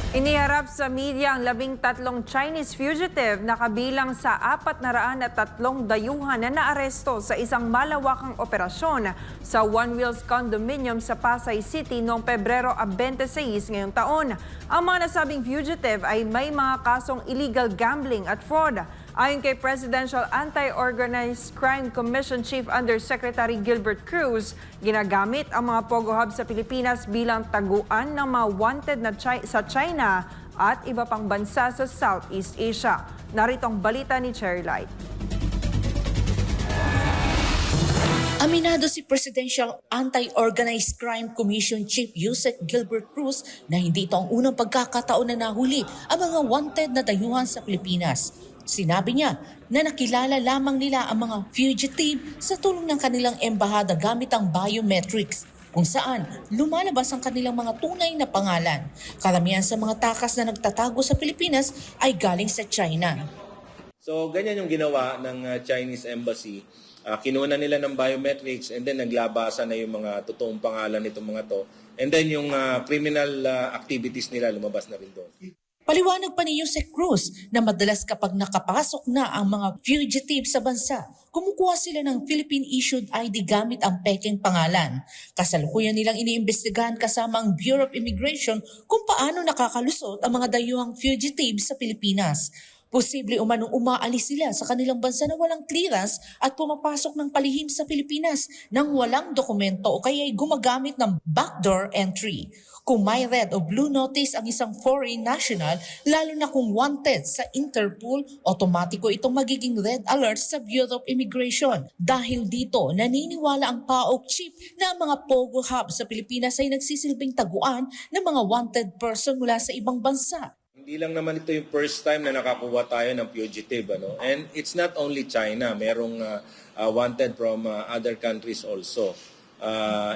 Iniharap sa media ang 13 Chinese fugitive na kabilang sa 403 dayuhan na naaresto sa isang malawakang operasyon sa One Wheels Condominium sa Pasay City noong Pebrero 26 ngayong taon. Ang mga nasabing fugitive ay may mga kasong illegal gambling at fraud. Ayon kay Presidential Anti-Organized Crime Commission Chief Undersecretary Gilbert Cruz, ginagamit ang mga Pogo Hub sa Pilipinas bilang taguan ng mga wanted na sa China at iba pang bansa sa Southeast Asia. Narito ang balita ni Cherry Light. Aminado si Presidential Anti-Organized Crime Commission Chief Yusek Gilbert Cruz na hindi ito ang unang pagkakataon na nahuli ang mga wanted na dayuhan sa Pilipinas. Sinabi niya na nakilala lamang nila ang mga fugitive sa tulong ng kanilang embahada gamit ang biometrics, kung saan lumalabas ang kanilang mga tunay na pangalan. Karamihan sa mga takas na nagtatago sa Pilipinas ay galing sa China. So ganyan yung ginawa ng Chinese Embassy. Kinuha nila ng biometrics and then naglabasan na yung mga totoong pangalan nitong mga to. And then yung criminal activities nila lumabas na rin doon. Paliwanag pa ni Yusek Cruz na madalas kapag nakapasok na ang mga fugitive sa bansa, kumukuha sila ng Philippine-issued ID gamit ang peking pangalan. Kasalukuyan nilang iniimbestigahan kasama ang Bureau of Immigration kung paano nakakalusot ang mga dayuhang fugitive sa Pilipinas. Posible umanong umaalis sila sa kanilang bansa na walang clearance at pumapasok ng palihim sa Pilipinas nang walang dokumento o kaya'y gumagamit ng backdoor entry. Kung may red o blue notice ang isang foreign national, lalo na kung wanted sa Interpol, otomatiko itong magiging red alert sa Bureau of Immigration. Dahil dito, naniniwala ang PAOK chief na ang mga Pogo Hub sa Pilipinas ay nagsisilbing taguan ng mga wanted person mula sa ibang bansa. Hindi lang naman ito yung first time na nakakuha tayo ng fugitive. And it's not only China. Merong wanted from other countries also.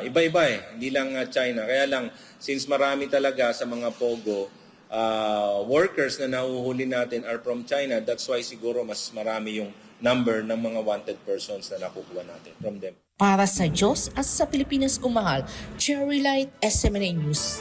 Iba-iba hindi lang China. Kaya lang, since marami talaga sa mga Pogo, workers na nahuhuli natin are from China, that's why siguro mas marami yung number ng mga wanted persons na nakukuha natin from them. Para sa Diyos at sa Pilipinas kumahal, Cherry Light, SMNA News.